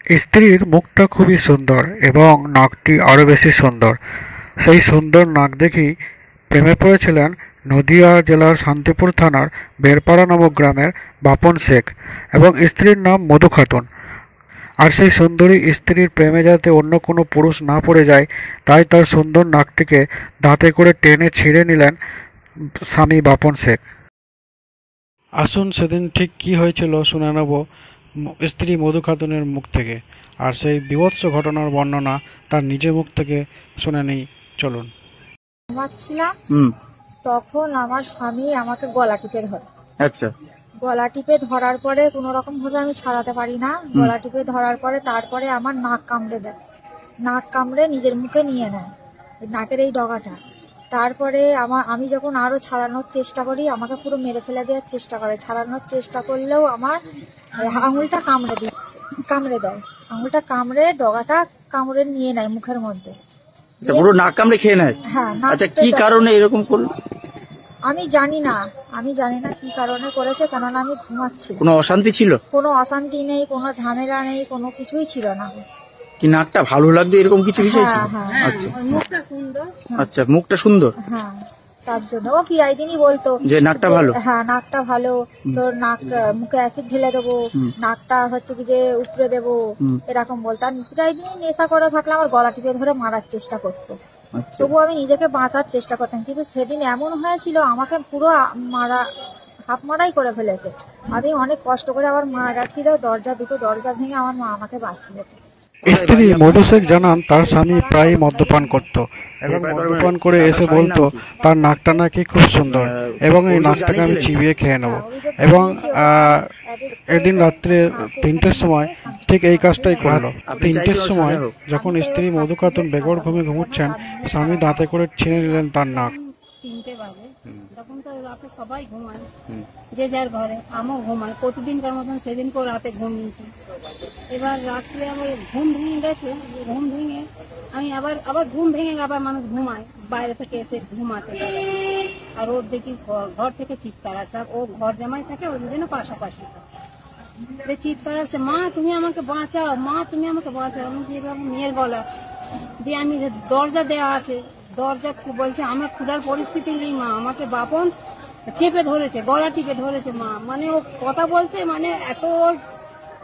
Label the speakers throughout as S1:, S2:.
S1: স্ত্রীর মুখটা খুবই সুন্দর এবং নাকটি আরও বেশি সুন্দর। সেই সুন্দর নাক দেখেই প্রেমে পড়েছিলেন নদিয়া জেলার শান্তিপুর থানার বেরপাড়া নামক গ্রামের বাপন শেখ এবং স্ত্রীর নাম মধু খাতুন। আর সেই সুন্দরী স্ত্রীর প্রেমে যাতে অন্য কোনো পুরুষ না পড়ে যায়, তাই তার সুন্দর নাকটিকে দাঁতে করে টেনে ছিঁড়ে নিলেন স্বামী বাপন শেখ। আসুন সেদিন ঠিক কী হয়েছিল শুনে নেব স্ত্রী মধু খাতুনের মুখ থেকে। আর সেই বীভৎস ঘটনার বর্ণনা তার নিজের মুখ থেকে শুনে নেই, চলুন।
S2: ঘুমাচ্ছিলাম, তখন আমার স্বামী আমাকে গলা টিপে ধরে।
S3: আচ্ছা।
S2: গলা টিপে ধরার পরে কোনো রকম ভাবে আমি ছাড়াতে পারি না। গলা টিপে ধরার পরে তারপরে আমার নাক কামড়ে দেয়। নাক কামড়ে নিজের মুখে নিয়ে নেয়, নাকের এই ডগাটা। তারপরে আমি যখন আরো ছাড়ানোর চেষ্টা করি, আমাকে পুরো মেরে ফেলে দেওয়ার চেষ্টা করে। ছাড়ানোর চেষ্টা করলেও আমার আঙুলটা কামড়ে দেয়। আঙুলটা কামড়ে ডগাটা কামড়ে নিয়ে নেয় মুখের মধ্যে।
S3: পুরো নাক কামড়ে খেয়ে নেয়?
S2: হ্যাঁ।
S3: আচ্ছা, কি কারণে এরকম করলো?
S2: আমি জানি না কি কারণে করেছে, কেননা আমি ঘুমাচ্ছি।
S3: কোনো অশান্তি ছিল?
S2: কোনো অশান্তি নেই, কোনো ঝামেলা নেই, কোনো কিছুই ছিল না।
S3: কি নাকটা ভালো লাগতো এরকম কিছু বিষয় ছিল? আচ্ছা,
S2: মুখটা সুন্দর।
S3: আচ্ছা, মুখটা সুন্দর।
S2: হ্যাঁ, তার জন্য ও প্রায় দিনই বলতো
S3: যে নাকটা ভালো।
S2: হ্যাঁ, নাকটা ভালো, তোর নাক মুখে অ্যাসিড ঢেলে দেবো, নাকটা হচ্ছে কি যে উপড়ে দেবো, এরকম বলতাম। প্রায় দিনই নেশা করে থাকলে আমার গলা টিপে ধরে মারার চেষ্টা করতো। তবু আমি নিজেকে বাঁচার চেষ্টা করতাম, কিন্তু সেদিন এমন হয়েছিল আমাকে পুরো হাফ মারাই করে ফেলেছে। আমি অনেক কষ্ট করে আবার মারা গেছিল, দুটো দরজা ভেঙে আমার মা আমাকে বাঁচিয়েছে।
S1: স্ত্রী মধু শেখ জানান তার স্বামী প্রায়ই মদ্যপান করত এবং মদ্যপান করে এসে বলতো তার নাকটা নাকি খুব সুন্দর এবং এই নাকটাকে আমি চিবিয়ে খেয়ে নেব। এবং এদিন রাত্রে 3টের সময় ঠিক এই কাজটাই করলো। 3টের সময় যখন স্ত্রী মধু খাতুন বেঘর ঘুমে ঘুমোচ্ছেন, স্বামী দাঁতে করে ছিঁড়ে নিলেন তার নাক।
S4: 3টে বাজে, তখন তো রাতে সবাই ঘুমায়, যে যার ঘরে, আমিও ঘুমাই প্রতিদিনকার মতন। সেদিনকেও রাতে ঘুমিয়েছি। এবার রাত্রে আমার ঘুম ভেঙে গেছে। ঘুম ভেঙে আমি আবার ঘুম ভেঙে আবার মানুষ ঘুমায়, বাইরে থেকে এসে ঘুমাতে পারে। আর ওর দেখি ঘর থেকে চিৎকার আসে। ও ঘর জামাই থাকে, ওর জন্য পাশাপাশি চিৎকার আসে, মা তুমি আমাকে বাঁচাও, মা তুমি আমাকে বাঁচাও। আমি যেভাবে মেয়ের গলা দিয়ে, আমি দরজা দেওয়া আছে, দরজা বলছে আমার খোলার পরিস্থিতি নেই মা, আমাকে বাপন চেপে ধরেছে, গলা টিপে ধরেছে মা। মানে ও কথা বলছে, মানে এত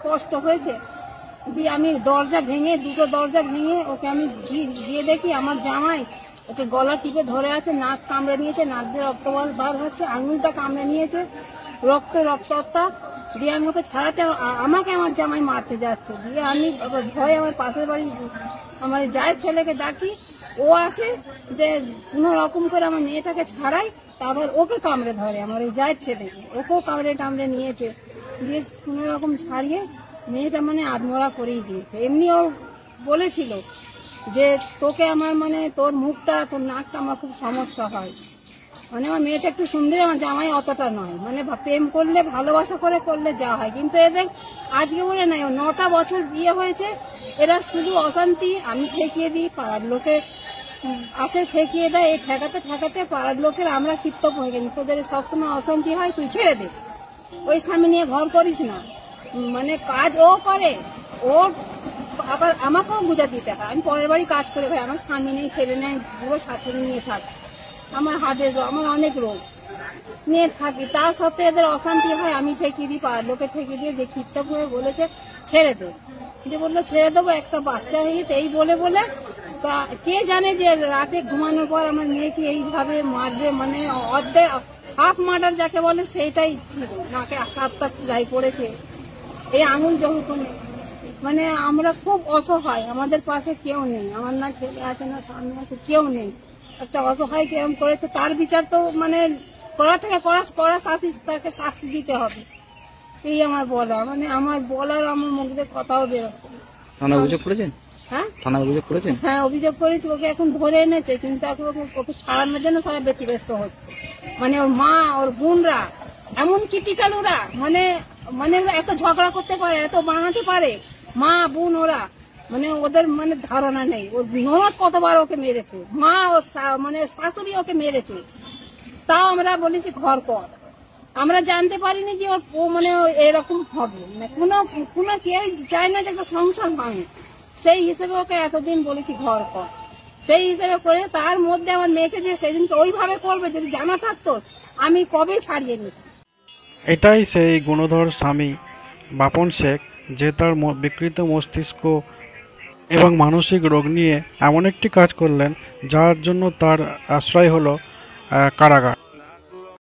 S4: কষ্ট হয়েছে। দিয়ে আমি দুটো দরজা ভেঙে ওকে আমি দিয়ে দেখি আমার জামাই ওকে গলা টিপে ধরে আছে, নাক কামড়ে নিয়েছে, নাক দিয়ে রক্ত বার হচ্ছে, আঙুলটা কামড়ে নিয়েছে, রক্তটা দিয়ে আমি ওকে ছাড়াতে, আমাকে আমার জামাই মারতে যাচ্ছে। দিয়ে আমি ভয় আমার পাশের বাড়ি আমার জায়ের ছেলেকে ডাকি, ও আসে, যে কোনো রকম করে আমার মেয়েটাকে ছাড়াই, তারপর ওকে কামড়ে ধরে, আমার এই জায়ের ছেলেকে, ওকেও কামড়ে নিয়েছে। দিয়ে কোনো রকম ছাড়িয়ে মেয়েটা মানে আধমরা করেই দিয়েছে। এমনি ও বলেছিল যে তোকে আমার মানে তোর মুখটা তোর নাকটা আমার খুব সমস্যা হয়। মানে আমার মেয়েটা একটু সুন্দর, আমার জামাই অতটা নয়। মানে প্রেম করলে ভালোবাসা করে করলে যা হয়, কিন্তু এদের আজকে বলে নাই, 9টা বছর বিয়ে হয়েছে, এরা শুধু অশান্তি। আমি ঠেকিয়ে দিই, পাড়ার লোকে আসে ঠেকিয়ে দেয়, এই ঠেকাতে পাড়ার লোকের আমরা কৃতজ্ঞ হয়ে গেছি। তোদের সবসময় অশান্তি হয়, তুই ছেড়ে দে, ওই স্বামী নিয়ে ঘর করিস না। মানে কাজ ও করে, ও আবার আমাকেও বুঝা দিতে হয়। আমি পরের বাড়ি কাজ করে, ভাই আমার স্বামী নেই, ছেলে নেই, পুরো শাশুড়ি নিয়ে থাক, আমার হার্টের রোগ, আমার অনেক রোগ নিয়ে থাকি, তার সত্ত্বে এদের অশান্তি হয়। আমি ঠেকিয়ে দিই, পাড়ার লোকে ঠেকিয়ে দিয়ে, যে কীর্তক হয়ে বলেছে ছেড়ে দে, যে বললো ছেড়ে দেবো, একটা বাচ্চা হয়ে এই বলে কে জানে যে রাতে ঘুমানোর পর আমার মেয়েকে এইভাবে মারবে। মানে অর্ধেক হাফ মার্ডার যাকে বলে সেইটাই ছিল। নাকে 7টা সেলাই পড়েছে, এই আঙুল যখন, মানে আমরা খুব অসহায়, আমাদের পাশে কেউ নেই, আমার না ছেলে আছে না স্বামী আছে, কেউ নেই। একটা অসহায় কেরম করেছে, তার বিচার তো মানে করা থেকে করা তাকে শাস্তি দিতে হবে, এই আমার বলা। মানে আমার বলার আমার মুখে কথাও বেরোচ্ছে।
S3: থানা অভিযোগ করেছেন?
S4: হ্যাঁ,
S3: থানা অভিযোগ করেছেন?
S4: হ্যাঁ, অভিযোগ করেছি। ওকে এখন ধরে এনেছে, কিন্তু এখন ওকে ছাড়ানোর জন্য সবাই ব্যতিব্যস্ত হচ্ছে। মানে ওর মা, ওর বোনরা এমন ক্রিটিক্যাল, ওরা মানে ওরা এত ঝগড়া করতে পারে, এত বানাতে পারে, মা বোন ওরা, মানে ওদের মানে ধারণা নেই। ওর ননদ কতবার ওকে মেরেছে, মা ও মানে শাশুড়ি ওকে মেরেছে, তাও আমরা বলেছি ঘর কর। আমরা জানতে পারিনি যে ওর মানে এরকম হবে, কোনো কোনো কেউ চায় না যে একটা সংসার ভাঙে। সেই হিসেবে ওকে এতদিন বলেছি ঘর কর, সেই হিসেবে করে তার মধ্যে আমার মেয়েকে যে সেদিনকে ওইভাবে করবে, যদি জানা থাকতো আমি কবে ছাড়িয়ে নিতাম।
S1: এটাই সেই গুণধর স্বামী বাপন শেখ, যে তার বিকৃত মস্তিষ্ক এবং মানসিক রোগ নিয়ে এমন একটি কাজ করলেন যার জন্য তার আশ্রয় হলো কারাগার।